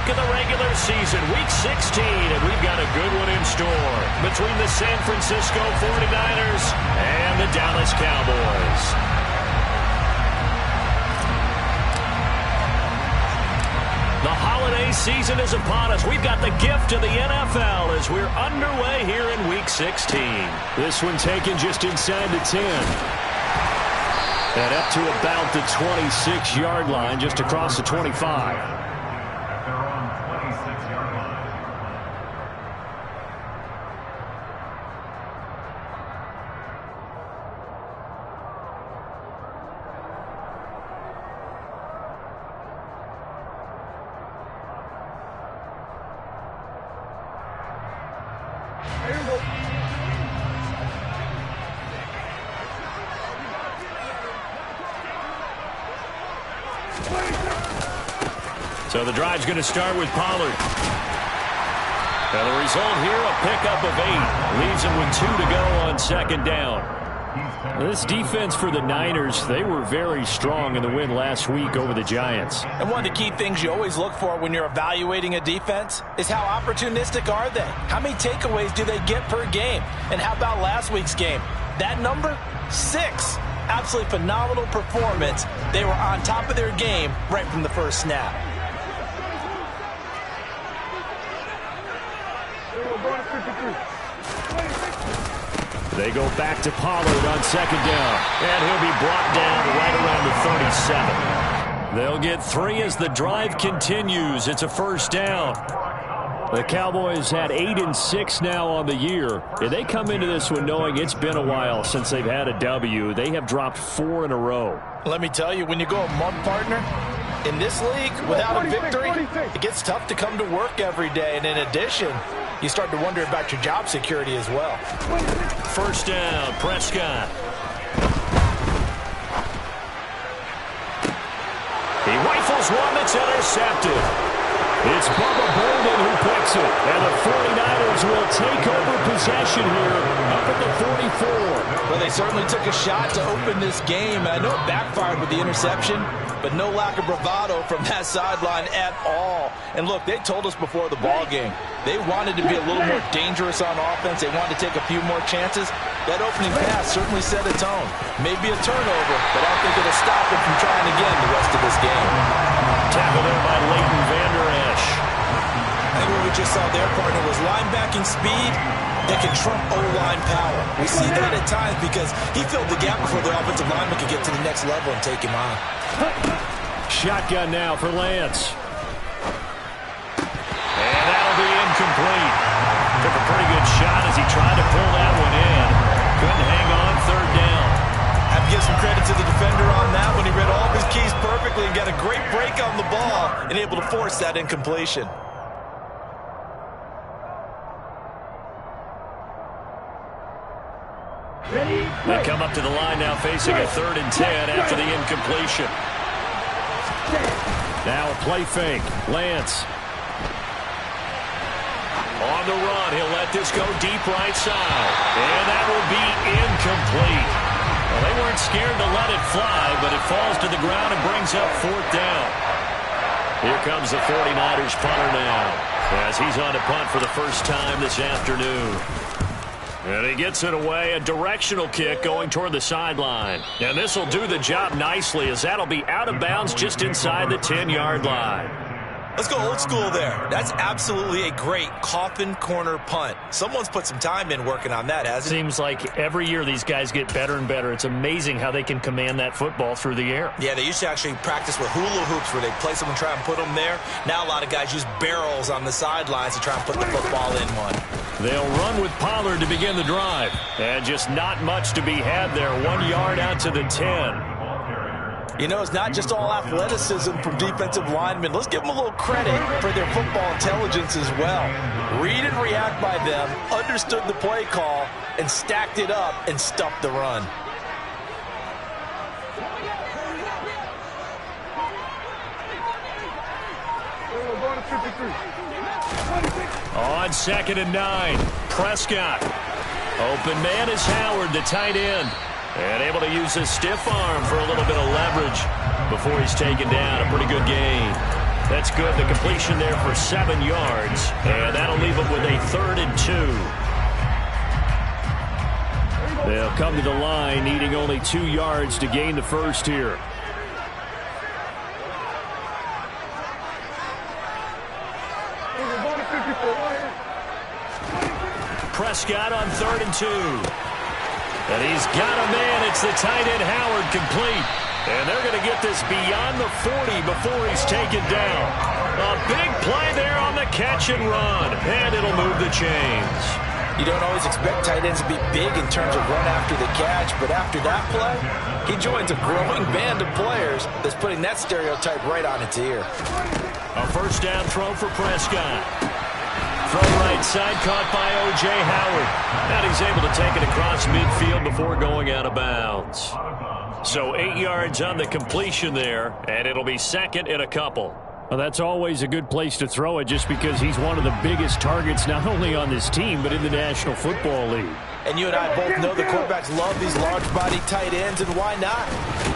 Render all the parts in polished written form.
of the regular season, Week 16, and we've got a good one in store between the San Francisco 49ers and the Dallas Cowboys. The holiday season is upon us. We've got the gift of the NFL as we're underway here in Week 16. This one taken just inside the 10. And up to about the 26-yard line, just across the 25. So the drive's going to start with Pollard. And the result here, a pickup of 8. Leaves him with 2 to go on second down. This defense for the Niners, they were very strong in the win last week over the Giants. And one of the key things you always look for when you're evaluating a defense is how opportunistic are they? How many takeaways do they get per game? And how about last week's game? That number? 6. Absolutely phenomenal performance. They were on top of their game right from the first snap. They go back to Pollard on second down. And he'll be brought down right around the 37. They'll get 3 as the drive continues. It's a first down. The Cowboys had 8 and 6 now on the year. And they come into this one knowing it's been a while since they've had a W. They have dropped 4 in a row. Let me tell you, when you go a month, partner, in this league, without a victory, it gets tough to come to work every day. And in addition, you start to wonder about your job security as well. First down, Prescott. He rifles one that's intercepted. It's Bubba Bolden who picks it. And the 49ers will take over possession here up at the 44. Well, they certainly took a shot to open this game. I know it backfired with the interception, but no lack of bravado from that sideline at all. And look, they told us before the ball game, they wanted to be a little more dangerous on offense. They wanted to take a few more chances. That opening pass certainly set a tone. Maybe a turnover, but I don't think it'll stop them from trying again the rest of this game. Tackled there by Leighton Vander Esch. I think what we just saw there, partner, was linebacking speed that can trump O-line power. We see that at times because he filled the gap before the offensive lineman could get to the next level and take him on. Shotgun now for Lance. And that'll be incomplete. Took a pretty good shot as he tried to pull that one in. Couldn't hang on, third down. I have to give some credit to the defender on that one. He read all of his keys perfectly and got a great break on the ball and able to force that incompletion. They come up to the line now facing a 3rd and 10 after the incompletion. Now a play fake. Lance. On the run, he'll let this go deep right side. And that will be incomplete. Well, they weren't scared to let it fly, but it falls to the ground and brings up 4th down. Here comes the 49ers punter now, as he's on to punt for the first time this afternoon. And he gets it away, a directional kick going toward the sideline. And this will do the job nicely, as that'll be out of bounds just inside the 10-yard line. Let's go old school there. That's absolutely a great coffin corner punt. Someone's put some time in working on that, hasn't it? Seems like every year these guys get better and better. It's amazing how they can command that football through the air. Yeah, they used to actually practice with hula hoops where they place them and try and put them there. Now a lot of guys use barrels on the sidelines to try and put the football in one. They'll run with Pollard to begin the drive. And just not much to be had there. 1 yard out to the 10. You know, it's not just all athleticism from defensive linemen. Let's give them a little credit for their football intelligence as well. Read and react by them, understood the play call, and stacked it up and stuffed the run. On 2nd and 9, Prescott. Open man is Howard, the tight end. And able to use his stiff arm for a little bit of leverage before he's taken down. A pretty good gain. That's good. The completion there for 7 yards. And that'll leave them with a 3rd and 2. They'll come to the line needing only 2 yards to gain the first here. Prescott on 3rd and 2. And he's got a man. It's the tight end Howard complete. And they're going to get this beyond the 40 before he's taken down. A big play there on the catch and run. And it'll move the chains. You don't always expect tight ends to be big in terms of run after the catch, but after that play, he joins a growing band of players that's putting that stereotype right on its ear. A first down throw for Prescott. Throw right side, caught by O.J. Howard. And he's able to take it across midfield before going out of bounds. So 8 yards on the completion there, and it'll be 2nd and a couple. Well, that's always a good place to throw it just because he's one of the biggest targets not only on this team but in the National Football League. And you and I both know the quarterbacks love these large-bodied tight ends, and why not?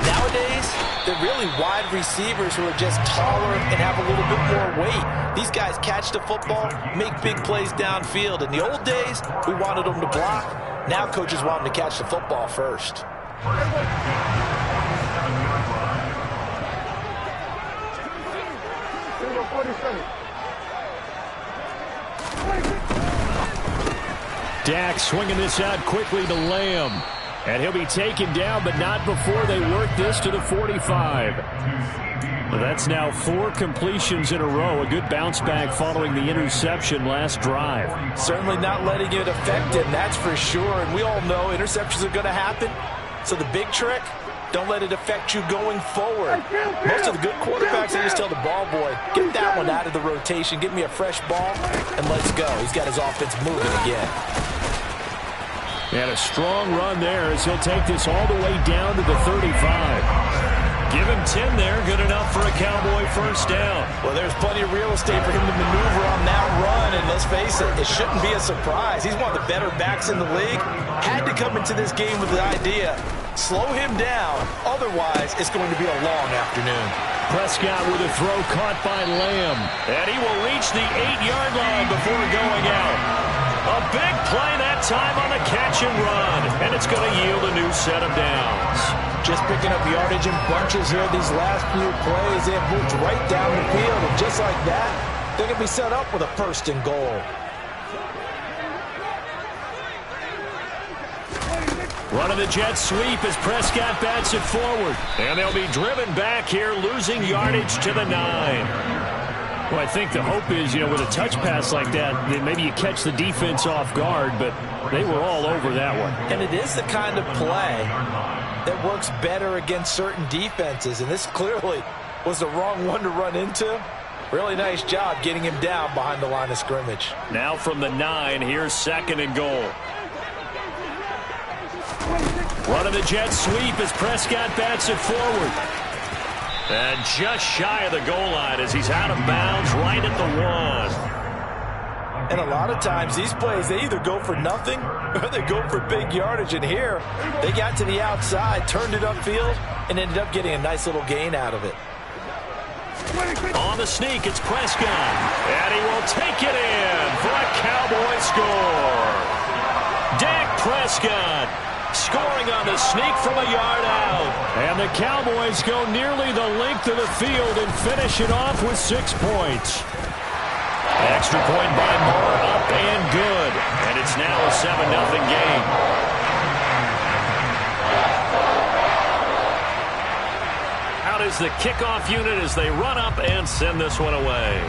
Nowadays, they're really wide receivers who are just taller and have a little bit more weight. These guys catch the football, make big plays downfield. In the old days, we wanted them to block. Now coaches want them to catch the football first. Dak swinging this out quickly to Lamb. And he'll be taken down, but not before they work this to the 45. Well, that's now 4 completions in a row. A good bounce back following the interception last drive. Certainly not letting it affect him, that's for sure. And we all know interceptions are going to happen. So the big trick, don't let it affect you going forward. Most of the good quarterbacks, they just tell the ball boy, get that one out of the rotation, give me a fresh ball, and let's go. He's got his offense moving again. And a strong run there as he'll take this all the way down to the 35. Give him 10 there, good enough for a Cowboy first down. Well, there's plenty of real estate for him to maneuver on that run, and let's face it, it shouldn't be a surprise. He's one of the better backs in the league. Had to come into this game with the idea, slow him down, otherwise it's going to be a long afternoon. Prescott with a throw caught by Lamb. And he will reach the 8-yard line before going out. A big play that time on the catch and run. And it's going to yield a new set of downs. Just picking up yardage in bunches here these last few plays. They have moved right down the field. And just like that, they're going to be set up with a 1st and goal. Running the jet sweep as Prescott bats it forward. And they'll be driven back here, losing yardage to the 9. Well, I think the hope is, with a touch pass like that, then maybe you catch the defense off guard, but they were all over that one. And it is the kind of play that works better against certain defenses, and this clearly was the wrong one to run into. Really nice job getting him down behind the line of scrimmage. Now from the 9, here's 2nd and goal. Running the jet sweep as Prescott bats it forward. And just shy of the goal line as he's out of bounds right at the 1. And a lot of times these plays, they either go for nothing or they go for big yardage. And here, they got to the outside, turned it upfield, and ended up getting a nice little gain out of it. On the sneak, it's Prescott. And he will take it in for a Cowboy score. Dak Prescott scoring on the sneak from a yard out. And the Cowboys go nearly the length of the field and finish it off with 6 points. Extra point by Moore, up and good. And it's now a 7-0 game. Out is the kickoff unit as they run up and send this one away.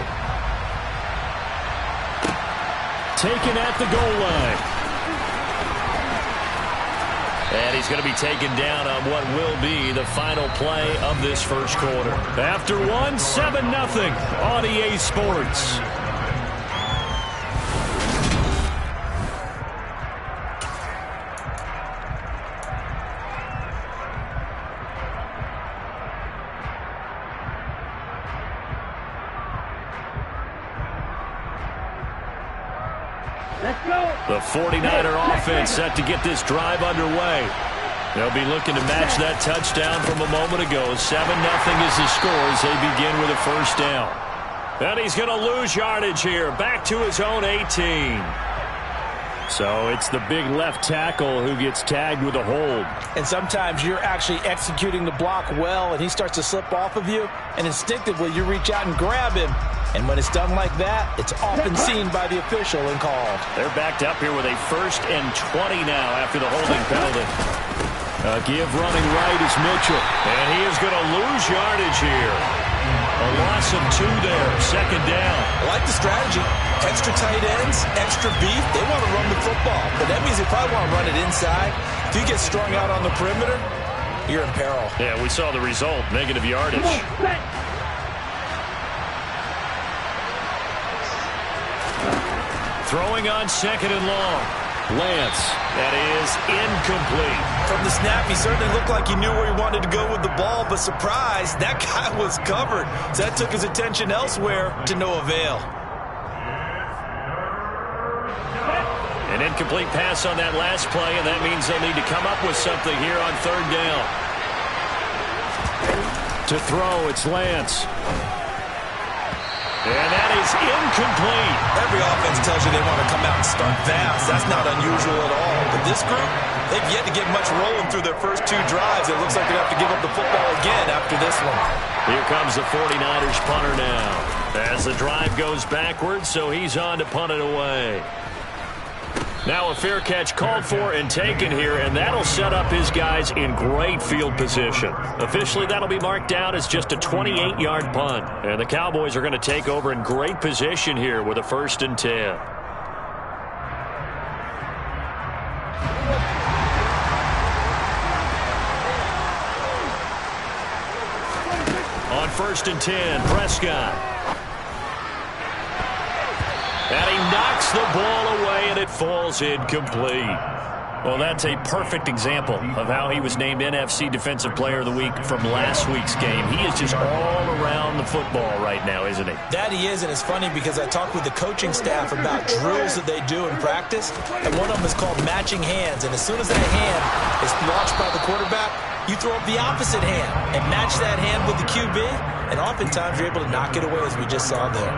Taken at the goal line. And he's going to be taken down on what will be the final play of this first quarter. After 1, 7-0 on EA Sports. The 49er offense set to get this drive underway. They'll be looking to match that touchdown from a moment ago. 7-0 is the score as they begin with a first down. And he's going to lose yardage here. Back to his own 18. So it's the big left tackle who gets tagged with a hold. And sometimes you're actually executing the block well, and he starts to slip off of you, and instinctively you reach out and grab him. And when it's done like that, it's often seen by the official and called. They're backed up here with a 1st and 20 now after the holding penalty. Give running right is Mitchell. And he is going to lose yardage here. A loss of 2 there, 2nd down. I like the strategy. Extra tight ends, extra beef. They want to run the football, but that means they probably want to run it inside. If you get strung out on the perimeter, you're in peril. Yeah, we saw the result, negative yardage. Throwing on 2nd and long. Lance. That is incomplete. From the snap, he certainly looked like he knew where he wanted to go with the ball, but surprise, that guy was covered. So that took his attention elsewhere to no avail. An incomplete pass on that last play, and that means they'll need to come up with something here on 3rd down. To throw, it's Lance. And that is incomplete. Every offense tells you they want to come out and start fast. That's not unusual at all. But this group, they've yet to get much rolling through their first 2 drives. It looks like they have to give up the football again after this one. Here comes the 49ers punter now. As the drive goes backwards, so he's on to punt it away. Now a fair catch called for and taken here, and that'll set up his guys in great field position. Officially, that'll be marked down as just a 28-yard punt. And the Cowboys are going to take over in great position here with a 1st and 10. On 1st and 10, Prescott. And he knocks the ball away, and it falls incomplete. Well, that's a perfect example of how he was named NFC Defensive Player of the Week from last week's game. He is just all around the football right now, isn't he? That he is, and it's funny because I talked with the coaching staff about drills that they do in practice, and one of them is called matching hands. And as soon as that hand is launched by the quarterback, you throw up the opposite hand and match that hand with the QB, and oftentimes you're able to knock it away, as we just saw there.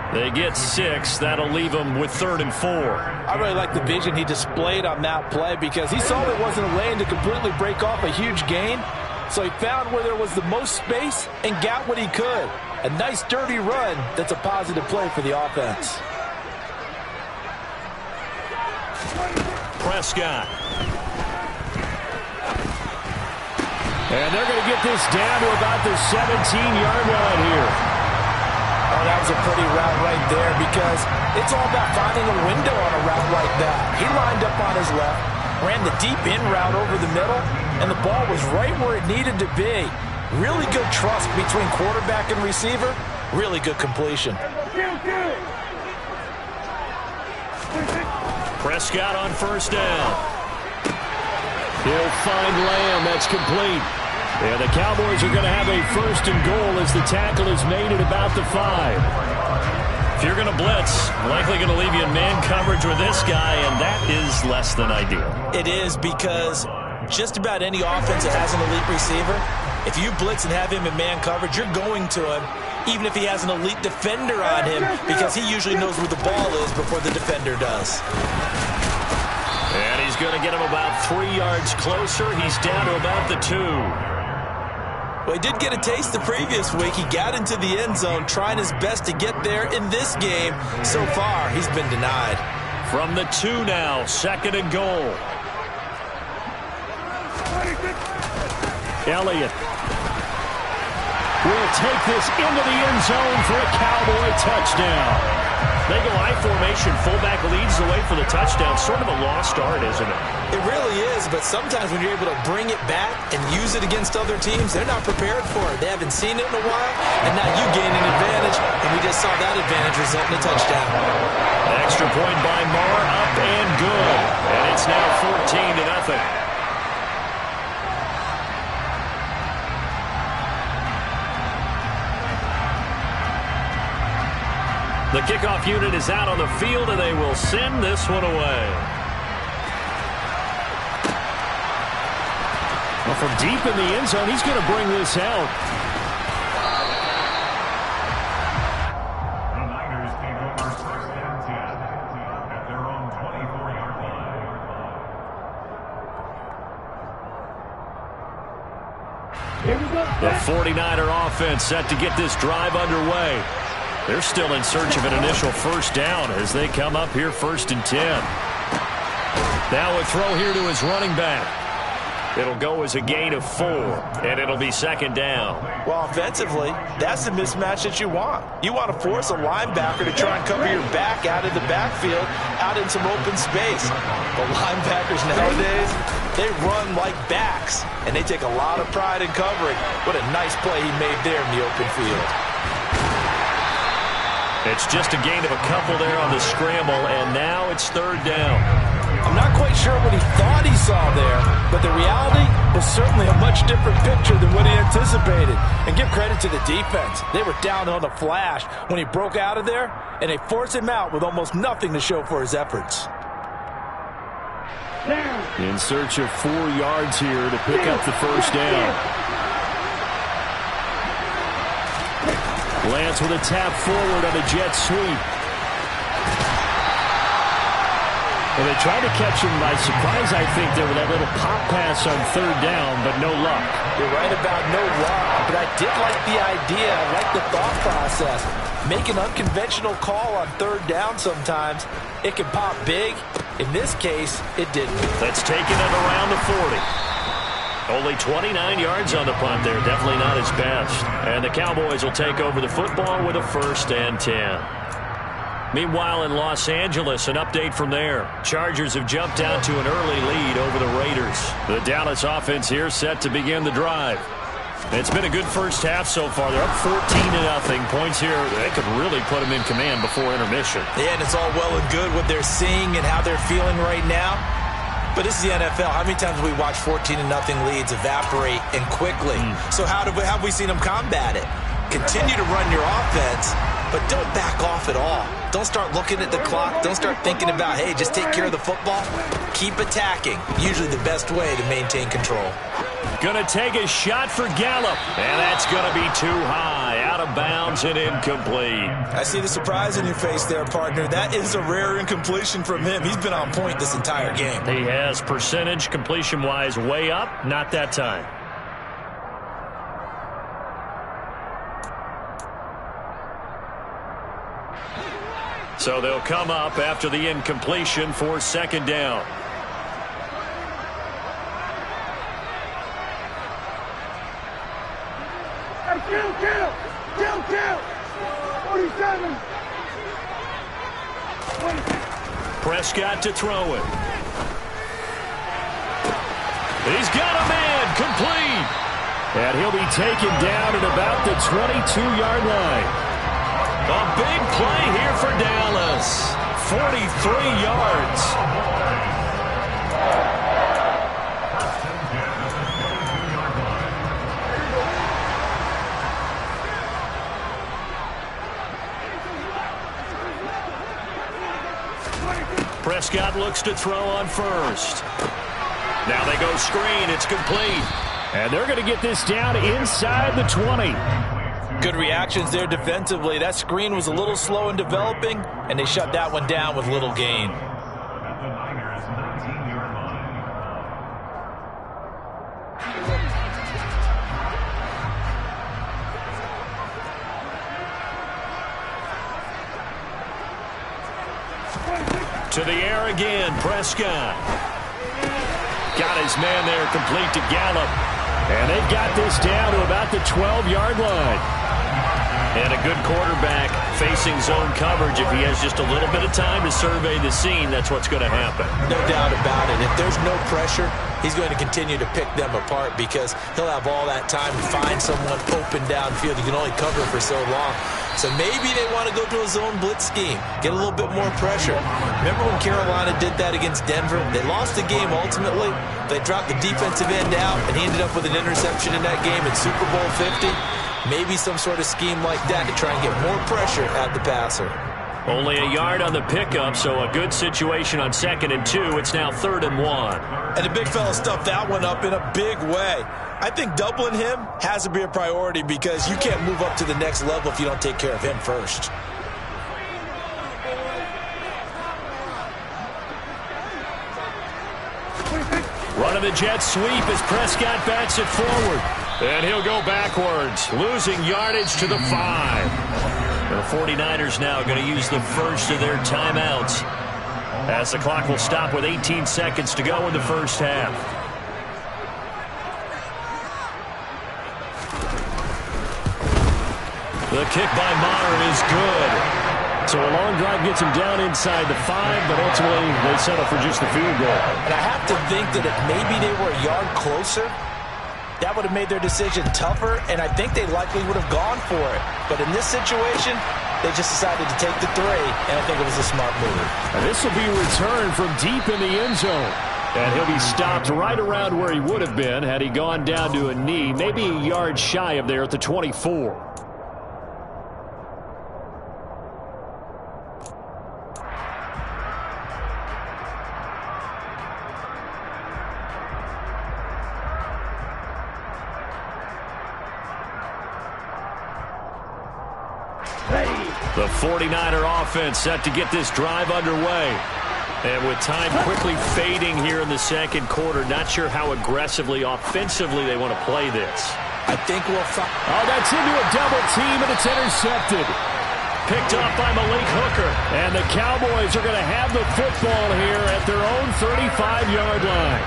They get 6. That'll leave them with 3rd and 4. I really like the vision he displayed on that play because he saw there wasn't a lane to completely break off a huge gain. So he found where there was the most space and got what he could. A nice dirty run that's a positive play for the offense. Prescott. And they're going to get this down to about the 17-yard line here. Oh, that was a pretty route right there because it's all about finding a window on a route like that. He lined up on his left, ran the deep in route over the middle, and the ball was right where it needed to be. Really good trust between quarterback and receiver. Really good completion. Prescott on 1st down. He'll find Lamb. That's complete. And the Cowboys are going to have a 1st and goal as the tackle is made at about the 5. If you're going to blitz, likely going to leave you in man coverage with this guy, and that is less than ideal. It is because just about any offense that has an elite receiver, if you blitz and have him in man coverage, you're going to him, even if he has an elite defender on him, because he usually knows where the ball is before the defender does. And he's going to get him about 3 yards closer. He's down to about the 2. Well, he did get a taste the previous week. He got into the end zone trying his best to get there in this game. So far, he's been denied. From the 2 now, 2nd and goal. Elliott will take this into the end zone for a Cowboy touchdown. They go I formation, fullback leads the way for the touchdown. Sort of a lost art, isn't it? It really is, but sometimes when you're able to bring it back and use it against other teams, they're not prepared for it. They haven't seen it in a while, and now you gain an advantage, and we just saw that advantage result in a touchdown. Extra point by Marr, up and good. And it's now 14-0. The kickoff unit is out on the field, and they will send this one away. Well, from deep in the end zone, he's going to bring this out. The 49er offense set to get this drive underway. They're still in search of an initial first down as they come up here 1st and 10. Now a throw here to his running back. It'll go as a gain of 4, and it'll be 2nd down. Well, offensively, that's the mismatch that you want. You want to force a linebacker to try and cover your back out of the backfield, out in some open space. The linebackers nowadays, they run like backs, and they take a lot of pride in covering. What a nice play he made there in the open field. It's just a gain of a couple there on the scramble, and now it's 3rd down. I'm not quite sure what he thought he saw there, but the reality was certainly a much different picture than what he anticipated. And give credit to the defense. They were down on the flash when he broke out of there, and they forced him out with almost nothing to show for his efforts. In search of 4 yards here to pick up the first down. Lance with a tap forward on a jet sweep. Well, they tried to catch him by surprise, I think, there with that little pop pass on 3rd down, but no luck. You're right about no luck, but I did like the idea. I like the thought process. Make an unconventional call on 3rd down sometimes. It can pop big. In this case, it didn't. That's taken it around the 40. Only 29 yards on the punt there. Definitely not his best. And the Cowboys will take over the football with a 1st and 10. Meanwhile, in Los Angeles, an update from there. Chargers have jumped out to an early lead over the Raiders. The Dallas offense here set to begin the drive. It's been a good first half so far. They're up 14-0. Points here, they could really put them in command before intermission. Yeah, and it's all well and good what they're seeing and how they're feeling right now. But this is the NFL. How many times have we watched 14-0 leads evaporate and quickly? So how have we seen them combat it? Continue to run your offense, but don't back off at all. Don't start looking at the clock. Don't start thinking about, hey, just take care of the football. Keep attacking. Usually the best way to maintain control. Going to take a shot for Gallup, and that's going to be too high, out of bounds and incomplete. I see the surprise in your face there, partner. That is a rare incompletion from him. He's been on point this entire game. He has percentage completion-wise way up, not that time. So they'll come up after the incompletion for 2nd down. Kill! 47! Prescott to throw it. He's got a man, complete. And he'll be taken down at about the 22-yard line. A big play here for Dallas. 43 yards. Prescott looks to throw on 1st. Now they go screen. It's complete. And they're going to get this down inside the 20. Good reactions there defensively. That screen was a little slow in developing, and they shut that one down with little gain. To the air again, Prescott. Got his man there, complete to Gallup. And they've got this down to about the 12-yard line. And a good quarterback facing zone coverage. If he has just a little bit of time to survey the scene, that's what's going to happen. No doubt about it. If there's no pressure, he's going to continue to pick them apart because he'll have all that time to find someone open downfield. He can only cover for so long. So maybe they want to go to a zone blitz scheme, get a little bit more pressure. Remember when Carolina did that against Denver? They lost the game ultimately. They dropped the defensive end out, and he ended up with an interception in that game in Super Bowl 50. Maybe some sort of scheme like that to try and get more pressure at the passer. Only a yard on the pickup, so a good situation on 2nd and 2. It's now 3rd and 1. And the big fella stuffed that one up in a big way. I think doubling him has to be a priority because you can't move up to the next level if you don't take care of him first. Running the jet sweep as Prescott bats it forward. And he'll go backwards, losing yardage to the 5. The 49ers now going to use the first of their timeouts, as the clock will stop with 18 seconds to go in the first half. The kick by Maher is good. So a long drive gets him down inside the 5, but ultimately they settle for just the field goal. And I have to think that if maybe they were a yard closer, that would have made their decision tougher, and I think they likely would have gone for it. But in this situation, they just decided to take the 3, and I think it was a smart move. And this will be returned from deep in the end zone. And he'll be stopped right around where he would have been had he gone down to a knee, maybe a yard shy of there at the 24. The 49er offense set to get this drive underway. And with time quickly fading here in the second quarter, not sure how aggressively, offensively they want to play this. I think we'll find... Oh, that's into a double team, and it's intercepted. Picked off by Malik Hooker. And the Cowboys are going to have the football here at their own 35-yard line.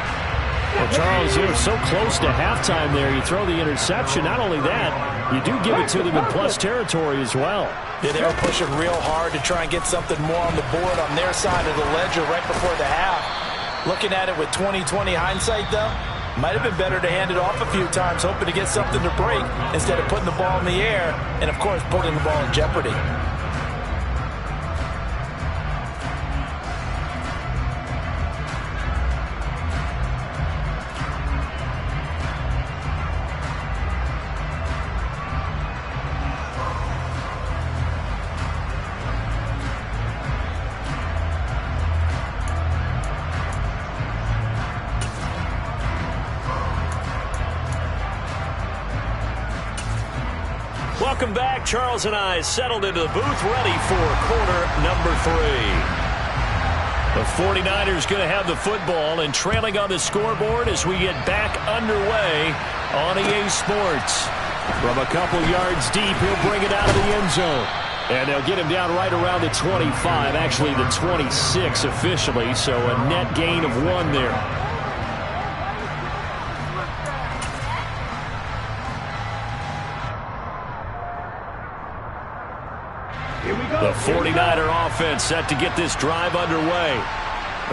Well, Charles, you're so close to halftime there. You throw the interception. Not only that, you do give it to them in plus territory as well. Yeah, they were pushing real hard to try and get something more on the board on their side of the ledger right before the half. Looking at it with 20/20 hindsight, though, might have been better to hand it off a few times, hoping to get something to break instead of putting the ball in the air and, of course, putting the ball in jeopardy. Welcome back. Charles and I settled into the booth, ready for quarter number 3. The 49ers going to have the football and trailing on the scoreboard as we get back underway on EA Sports. From a couple yards deep, he'll bring it out of the end zone. And they'll get him down right around the 25, actually the 26 officially, so a net gain of 1 there. The 49er offense set to get this drive underway.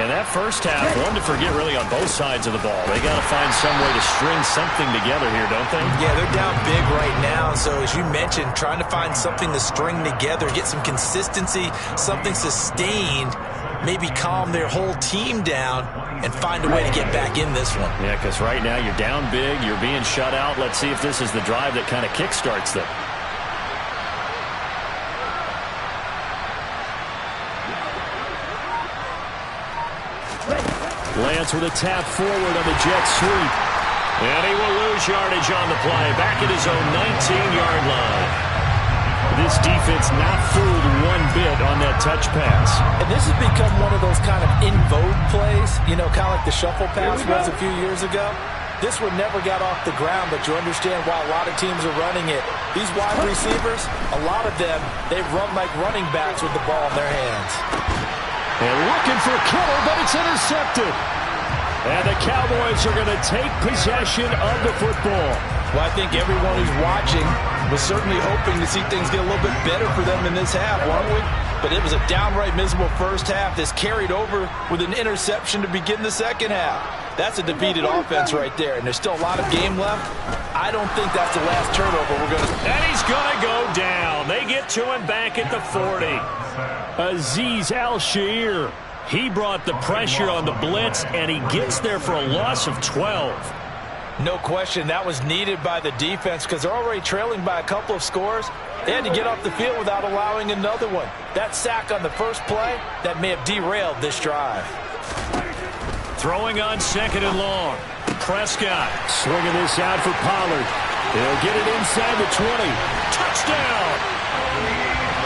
And that first half, one to forget really on both sides of the ball. They got to find some way to string something together here, don't they? Yeah, they're down big right now. So as you mentioned, trying to find something to string together, get some consistency, something sustained, maybe calm their whole team down and find a way to get back in this one. Yeah, because right now you're down big, you're being shut out. Let's see if this is the drive that kind of kickstarts them. Lance with a tap forward on the jet sweep. And he will lose yardage on the play. Back at his own 19-yard line. This defense not fooled one bit on that touch pass. And this has become one of those kind of in vogue plays, you know, kind of like the shuffle pass was a few years ago. This one never got off the ground, but you understand why a lot of teams are running it. These wide receivers, a lot of them, they run like running backs with the ball in their hands. And looking for Kittle, but it's intercepted. And the Cowboys are going to take possession of the football. Well, I think everyone who's watching was certainly hoping to see things get a little bit better for them in this half, weren't we? But it was a downright miserable first half that's carried over with an interception to begin the second half. That's a defeated offense right there, and there's still a lot of game left. I don't think that's the last turnover we're going to... And he's going to go down. They get to him back at the 40. Azeez Al-Shaair. He brought the pressure on the blitz, and he gets there for a loss of 12. No question, that was needed by the defense because they're already trailing by a couple of scores. They had to get off the field without allowing another one. That sack on the first play, that may have derailed this drive. Throwing on second and long. Prescott swinging this out for Pollard. He'll get it inside the 20. Touchdown!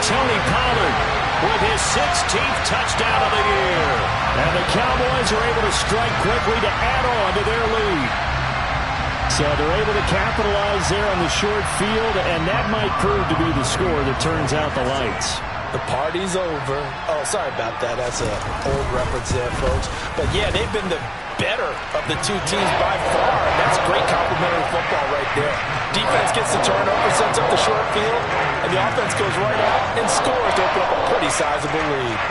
Tony Pollard with his 16th touchdown of the year. And the Cowboys are able to strike quickly to add on to their lead. So they're able to capitalize there on the short field, and that might prove to be the score that turns out the lights. The party's over. Oh, sorry about that. That's an old reference there, folks. But, yeah, they've been the better of the two teams by far. That's great complimentary football right there. Defense gets the turnover, sets up the short field, and the offense goes right out and scores to open up a pretty sizable lead.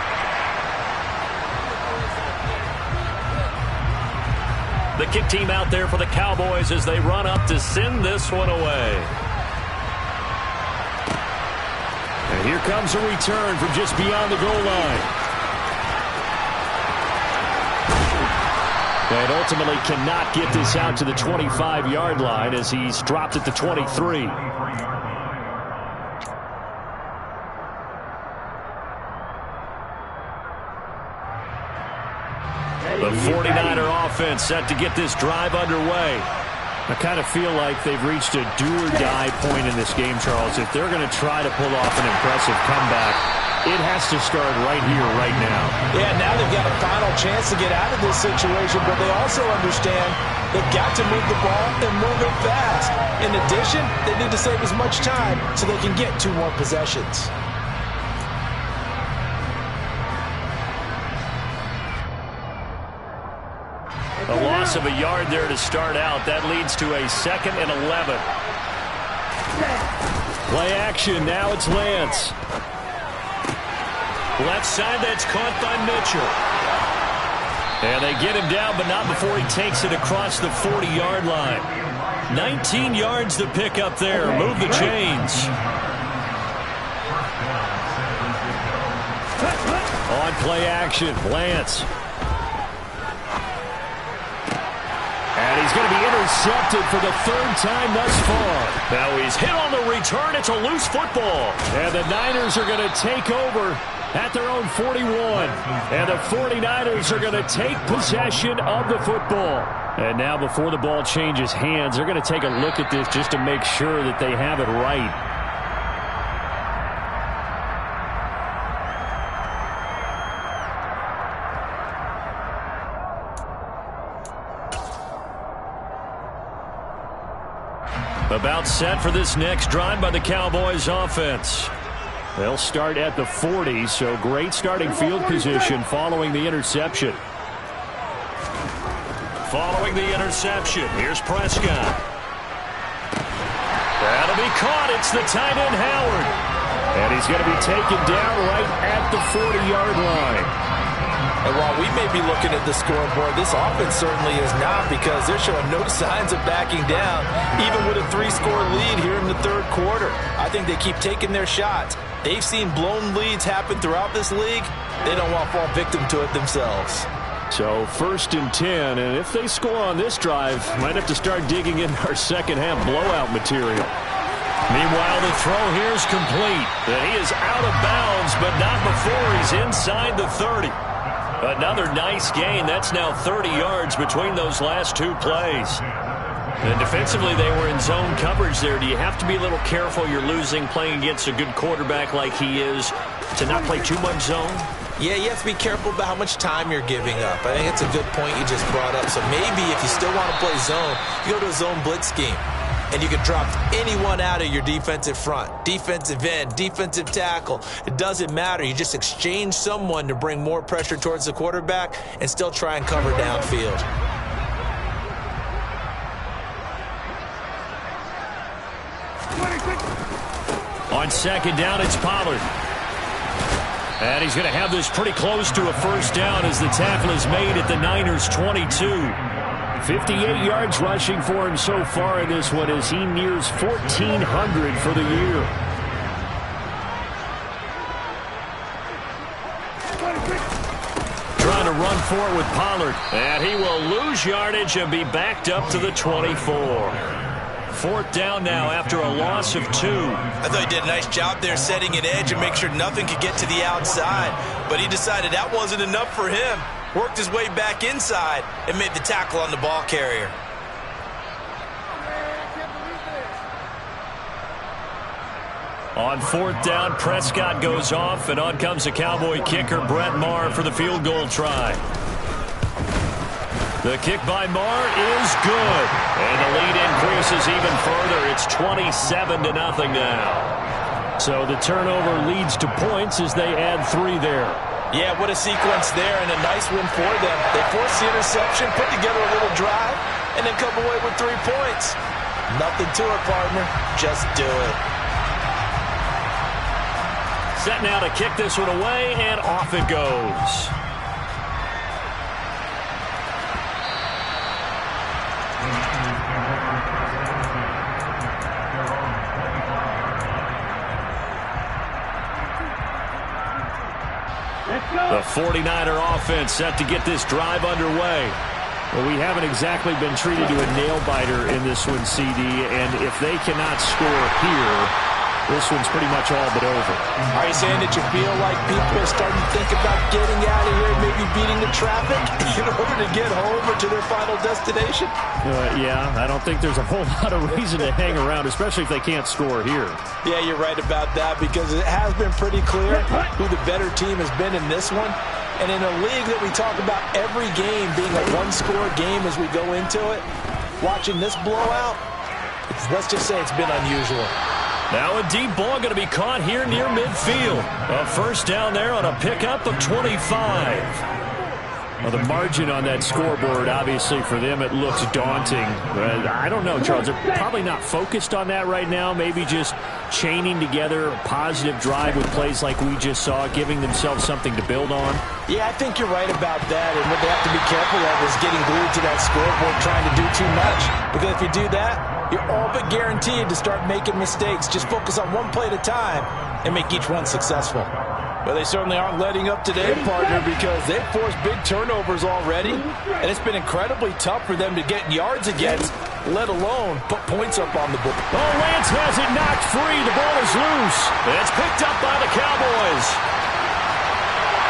The kick team out there for the Cowboys as they run up to send this one away. And here comes a return from just beyond the goal line. And ultimately cannot get this out to the 25-yard line as he's dropped at the 23. The 49er offense set to get this drive underway. I kind of feel like they've reached a do-or-die point in this game, Charles. If they're going to try to pull off an impressive comeback, it has to start right here, right now. Yeah, now they've got a final chance to get out of this situation, but they also understand they've got to move the ball and move it fast. In addition, they need to save as much time so they can get 2 more possessions. A loss of a yard there to start out. That leads to a 2nd and 11. Play action. Now it's Lance. Left side, that's caught by Mitchell. And they get him down, but not before he takes it across the 40-yard line. 19 yards to pick up there. Move the chains. On play action, Lance. And he's going to be intercepted for the 3rd time thus far. Now he's hit on the return. It's a loose football. And the Niners are going to take over at their own 41. And the 49ers are going to take possession of the football. And now before the ball changes hands, they're going to take a look at this just to make sure that they have it right. About set for this next drive by the Cowboys offense. They'll start at the 40, so great starting field position following the interception. Following the interception, here's Prescott. That'll be caught. It's the tight end, Howard. And he's going to be taken down right at the 40-yard line. And while we may be looking at the scoreboard, this offense certainly is not, because they're showing no signs of backing down, even with a 3-score lead here in the 3rd quarter. I think they keep taking their shots. They've seen blown leads happen throughout this league. They don't want to fall victim to it themselves. So 1st and 10, and if they score on this drive, might have to start digging in our second-half blowout material. Meanwhile, the throw here is complete. And he is out of bounds, but not before he's inside the 30. Another nice gain. That's now 30 yards between those last 2 plays. And defensively, they were in zone coverage there. Do you have to be a little careful? You're losing playing against a good quarterback like he is to not play too much zone? Yeah, you have to be careful about how much time you're giving up. I think it's a good point you just brought up. So maybe if you still want to play zone, you go to a zone blitz scheme. And you can drop anyone out of your defensive front, defensive end, defensive tackle. It doesn't matter. You just exchange someone to bring more pressure towards the quarterback and still try and cover downfield. On 2nd down, it's Pollard. And he's going to have this pretty close to a 1st down as the tackle is made at the Niners' 22. 58 yards rushing for him so far in this one as he nears 1,400 for the year. Trying to run for it with Pollard. And he will lose yardage and be backed up to the 24. 4th down now after a loss of 2. I thought he did a nice job there setting an edge and make sure nothing could get to the outside. But he decided that wasn't enough for him. Worked his way back inside and made the tackle on the ball carrier. On 4th down, Prescott goes off, and on comes the Cowboy kicker, Brett Maher, for the field goal try. The kick by Marr is good. And the lead increases even further. It's 27-0 now. So the turnover leads to points as they add 3 there. Yeah, what a sequence there, and a nice win for them. They forced the interception, put together a little drive, and then come away with 3 points. Nothing to it, partner. Just do it. Set now to kick this one away, and off it goes. The 49er offense set to get this drive underway. Well, we haven't exactly been treated to a nail-biter in this one, CD, and if they cannot score here, this one's pretty much all but over. Are you saying that you feel like people are starting to think about getting out of here, maybe beating the traffic in order to get home or to their final destination? Yeah, I don't think there's a whole lot of reason to hang around, especially if they can't score here. Yeah, you're right about that, because it has been pretty clear who the better team has been in this one. And in a league that we talk about every game being a one-score game as we go into it, watching this blowout, let's just say it's been unusual. Now a deep ball going to be caught here near midfield. A first down there on a pickup of 25. Well, the margin on that scoreboard, obviously, for them, it looks daunting. But I don't know, Charles. They're probably not focused on that right now. Maybe just chaining together a positive drive with plays like we just saw, giving themselves something to build on. Yeah, I think you're right about that. And what they have to be careful of is getting glued to that scoreboard trying to do too much. Because if you do that, you're all but guaranteed to start making mistakes. Just focus on one play at a time and make each one successful. But they certainly aren't letting up today, partner, because they've forced big turnovers already, and it's been incredibly tough for them to get yards against, let alone put points up on the board. Oh, Lance has it knocked free. The ball is loose. It's picked up by the Cowboys.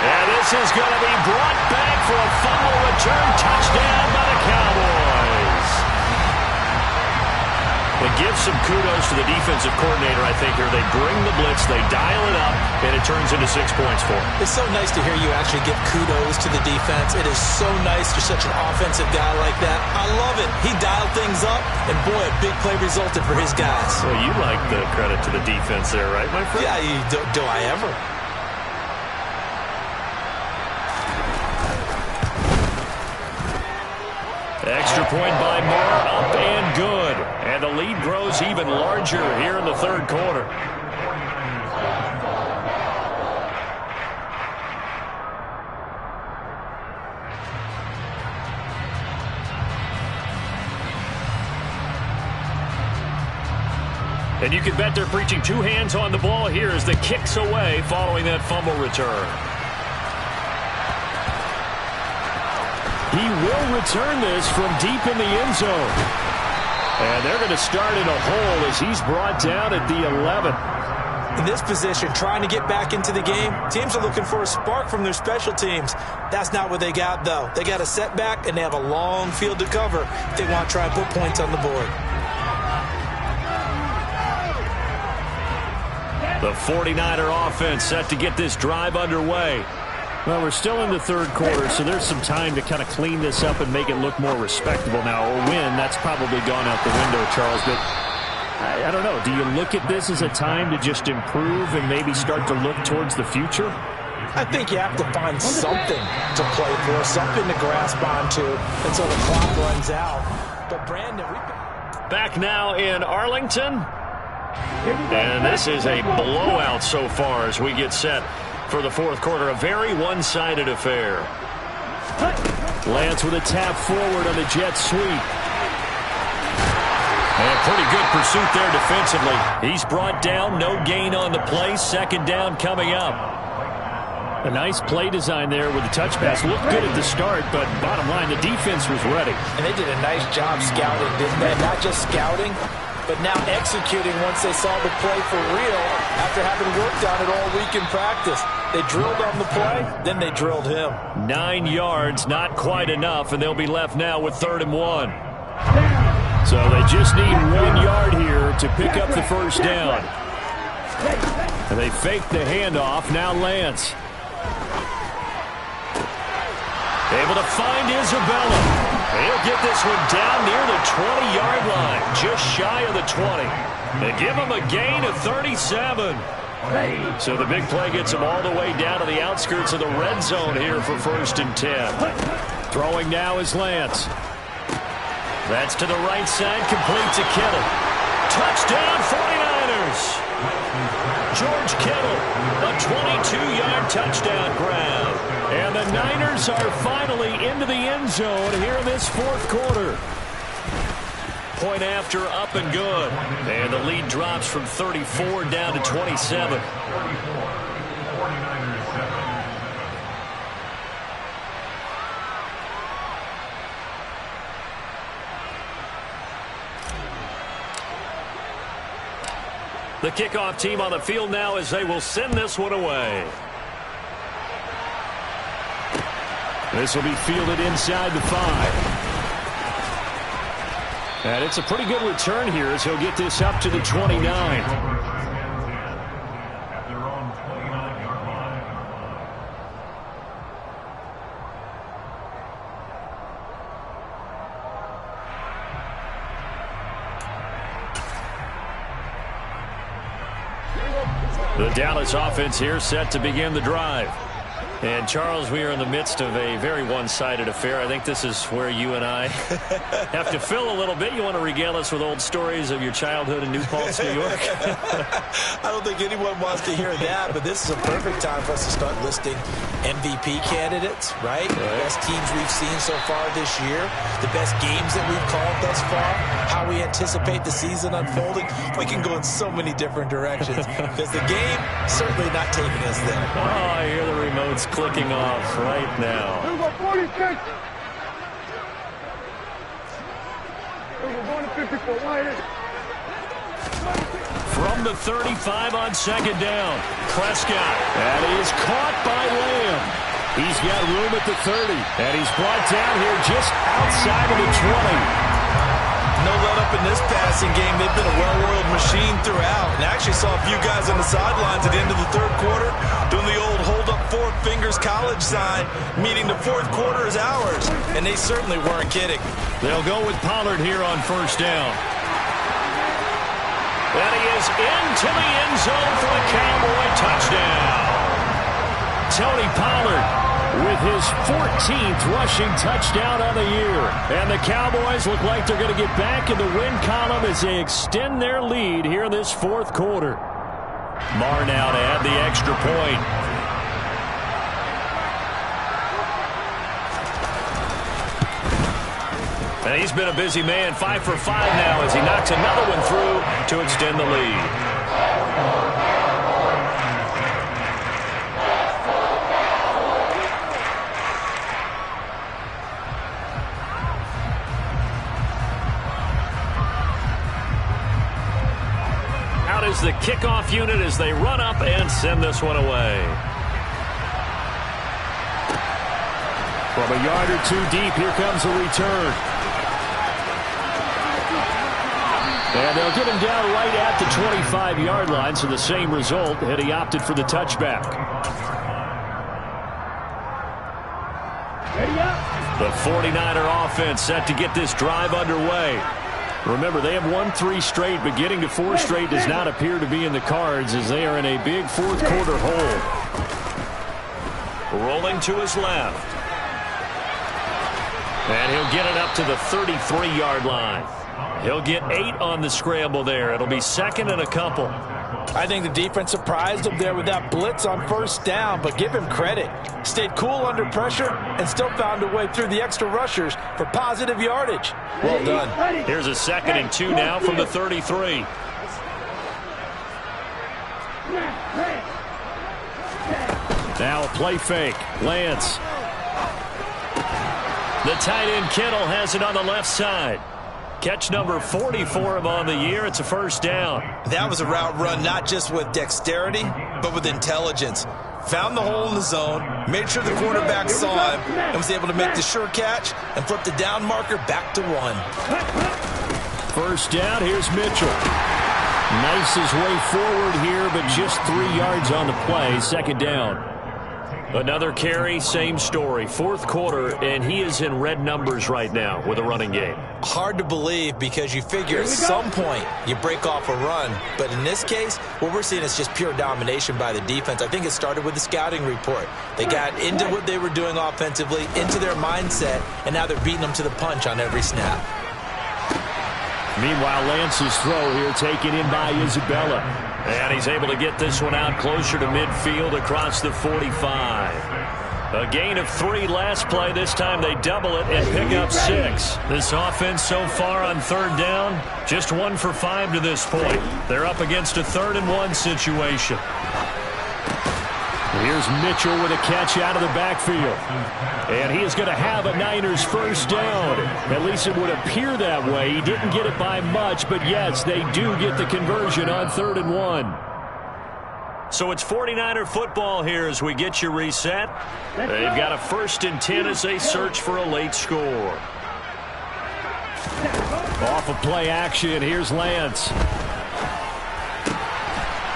And this is going to be brought back for a fumble return touchdown by the Cowboys. They give some kudos to the defensive coordinator, I think, here. They bring the blitz, they dial it up, and it turns into 6 points for them. It's so nice to hear you actually give kudos to the defense. It is so nice you're such an offensive guy like that. I love it. He dialed things up, and boy, a big play resulted for his guys. Well, you like the credit to the defense there, right, my friend? Yeah, do I ever? Extra point by Marr, up and good. And the lead grows even larger here in the third quarter. And you can bet they're preaching 2 hands on the ball here as the kick's away following that fumble return. He will return this from deep in the end zone. And they're going to start in a hole as he's brought down at the 11. In this position, trying to get back into the game, teams are looking for a spark from their special teams. That's not what they got, though. They got a setback, and they have a long field to cover if they want to try and put points on the board. The 49er offense set to get this drive underway. Well, we're still in the third quarter, so there's some time to kind of clean this up and make it look more respectable now. A win, that's probably gone out the window, Charles. But I don't know. Do you look at this as a time to just improve and maybe start to look towards the future? I think you have to find something to play for, something to grasp onto until the clock runs out. But, Brandon, back now in Arlington. And this is a blowout so far as we get set for the fourth quarter. A very one-sided affair. Lance with a tap forward on the jet sweep. And pretty good pursuit there defensively. He's brought down, no gain on the play. Second down coming up. A nice play design there with the touch pass. Looked good at the start, but bottom line, the defense was ready. And they did a nice job scouting, didn't they? Not just scouting, but now executing once they saw the play for real after having worked on it all week in practice. They drilled on the play, then they drilled him. 9 yards, not quite enough, and they'll be left now with 3rd and 1. So they just need 1 yard here to pick up the first down. And they fake the handoff. Now Lance. Able to find Isabella. He'll get this one down near the 20-yard line, just shy of the 20. They give him a gain of 37. So the big play gets him all the way down to the outskirts of the red zone here for 1st and 10. Throwing now is Lance. That's to the right side, complete to Kittle. Touchdown 49ers. George Kittle, a 22-yard touchdown grab. And the Niners are finally into the end zone here in this 4th quarter. Point after, up and good. And the lead drops from 34 down to 27. The kickoff team on the field now as they will send this one away. This will be fielded inside the 5. And it's a pretty good return here as he'll get this up to the 29. The Dallas offense here set to begin the drive. And, Charles, we are in the midst of a very one-sided affair. I think this is where you and I have to fill a little bit. You want to regale us with old stories of your childhood in New Paltz, New York? I don't think anyone wants to hear that, but this is a perfect time for us to start listing MVP candidates, right? The best teams we've seen so far this year, the best games that we've called thus far, how we anticipate the season unfolding. We can go in so many different directions because the game certainly not taking us there. Oh, I hear the remotes clicking off right now. Number 46. We're going to 54. From the 35 on 2nd down. Prescott. That is caught by Lamb. He's got room at the 30. And he's brought down here just outside of the 20. No let up in this passing game. They've been a well-oiled machine throughout. And I actually saw a few guys on the sidelines at the end of the 3rd quarter doing the old hold up 4 fingers college sign, meaning the 4th quarter is ours. And they certainly weren't kidding. They'll go with Pollard here on 1st down. And he is into the end zone for the Cowboy touchdown. Tony Pollard with his 14th rushing touchdown on the year. And the Cowboys look like they're going to get back in the win column as they extend their lead here in this 4th quarter. Marr now to add the extra point. And he's been a busy man, 5 for 5 now as he knocks another one through to extend the lead. Is the kickoff unit as they run up and send this one away. From a yard or 2 deep, here comes a return. And they'll get him down right at the 25-yard line, so the same result had he opted for the touchback. The 49er offense set to get this drive underway. Remember, they have won 3 straight, but getting to 4 straight does not appear to be in the cards as they are in a big 4th quarter hole. Rolling to his left. And he'll get it up to the 33-yard line. He'll get 8 on the scramble there. It'll be 2nd and a couple. I think the defense surprised him there with that blitz on 1st down, but give him credit. Stayed cool under pressure and still found a way through the extra rushers for positive yardage. Well done. Here's a 2nd and 2 now from the 33. Now a play fake. Lance. The tight end Kittle has it on the left side. Catch number 40 for him on the year. It's a 1st down. That was a route run not just with dexterity, but with intelligence. Found the hole in the zone, made sure the quarterback saw him, and was able to make the sure catch and flip the down marker back to 1. 1st down, here's Mitchell. Knifes his way forward here, but just 3 yards on the play. 2nd down. Another carry, same story. Fourth quarter, and he is in red numbers right now with a running game. Hard to believe because you figure at some point you break off a run. But in this case, what we're seeing is just pure domination by the defense. I think it started with the scouting report. They got into what they were doing offensively, into their mindset, and now they're beating them to the punch on every snap. Meanwhile, Lance's throw here taken in by Isabella. And he's able to get this one out closer to midfield across the 45. A gain of 3 last play. This time they double it and pick up 6. This offense so far on third down, just 1 for 5 to this point. They're up against a 3rd and 1 situation. Here's Mitchell with a catch out of the backfield. And he is going to have a Niners first down. At least it would appear that way. He didn't get it by much, but yes, they do get the conversion on 3rd and 1. So it's 49er football here as we get you reset. They've got a 1st and 10 as they search for a late score. Off of play action, here's Lance.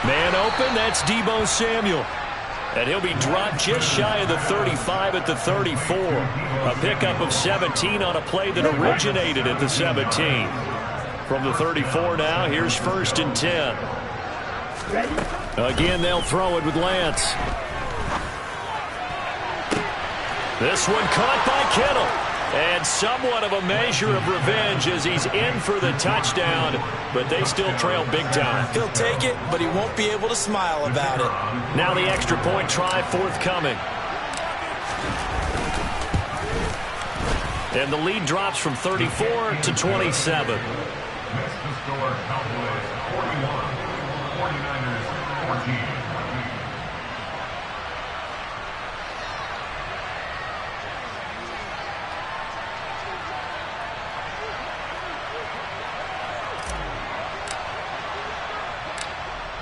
Man open, that's Deebo Samuel. And he'll be dropped just shy of the 35 at the 34. A pickup of 17 on a play that originated at the 17. From the 34 now, here's 1st and 10. Again, they'll throw it with Lance. This one caught by Kittle. And somewhat of a measure of revenge as he's in for the touchdown, but they still trail big time. He'll take it, but he won't be able to smile about it. Now the extra point try forthcoming. And the lead drops from 34 to 27.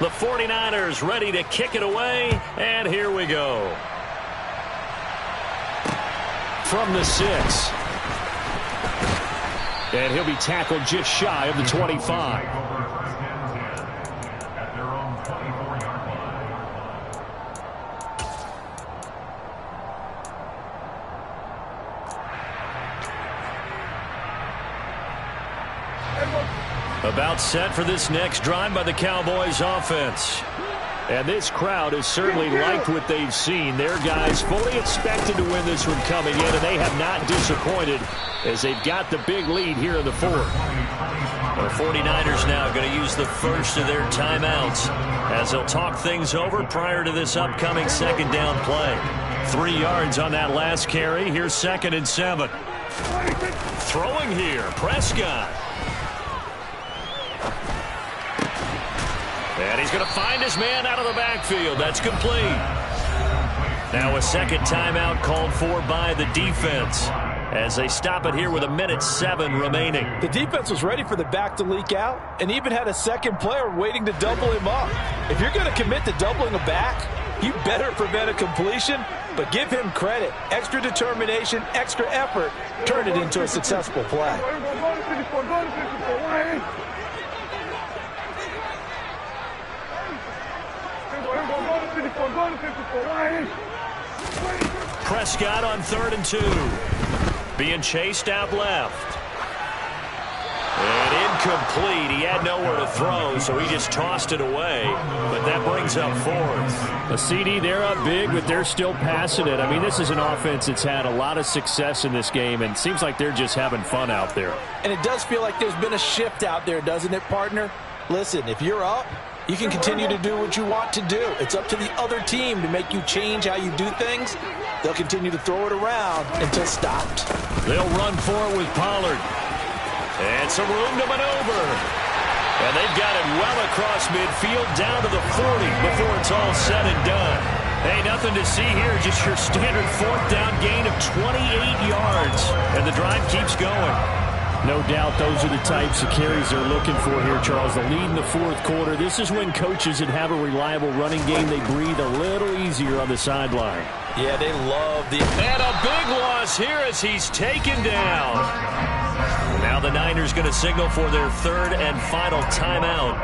The 49ers ready to kick it away, and here we go. From the 6. And he'll be tackled just shy of the 25. About set for this next drive by the Cowboys offense. And this crowd has certainly liked what they've seen. Their guys fully expected to win this one coming in, and they have not disappointed as they've got the big lead here in the 4th. The 49ers now going to use the first of their timeouts as they'll talk things over prior to this upcoming 2nd down play. 3 yards on that last carry. Here's 2nd and 7. Throwing here, Prescott. And he's going to find his man out of the backfield. That's complete. Now a 2nd timeout called for by the defense as they stop it here with 1:07 remaining. The defense was ready for the back to leak out and even had a 2nd player waiting to double him up. If you're going to commit to doubling a back, you better prevent a completion, but give him credit. Extra determination, extra effort, turn it into a successful play. Prescott on 3rd and 2. Being chased out left. And incomplete. He had nowhere to throw, so he just tossed it away. But that brings up 4th. A CD, they're up big, but they're still passing it. I mean, this is an offense that's had a lot of success in this game, and it seems like they're just having fun out there. And it does feel like there's been a shift out there, doesn't it, partner? Listen, if you're up, you can continue to do what you want to do. It's up to the other team to make you change how you do things. They'll continue to throw it around until stopped. They'll run for it with Pollard. And some room to maneuver. And they've got it well across midfield down to the 40 before it's all said and done. Hey, nothing to see here, just your standard 4th down gain of 28 yards. And the drive keeps going. No doubt those are the types of carries they're looking for here, Charles. The lead in the 4th quarter. This is when coaches that have a reliable running game, they breathe a little easier on the sideline. Yeah, they love the... And a big loss here as he's taken down. Now the Niners going to signal for their 3rd and final timeout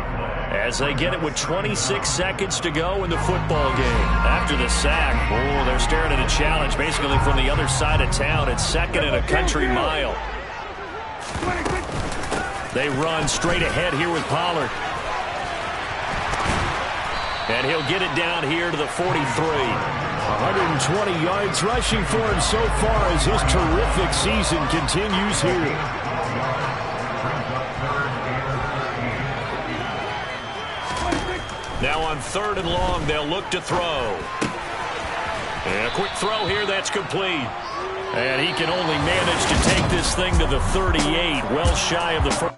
As they get it with 26 seconds to go in the football game. After the sack, oh, they're staring at a challenge basically from the other side of town. It's 2nd and a country mile. They run straight ahead here with Pollard. And he'll get it down here to the 43. 120 yards rushing for him so far as his terrific season continues here. Now on 3rd and long, they'll look to throw. And a quick throw here, that's complete. And he can only manage to take this thing to the 38, well shy of the first.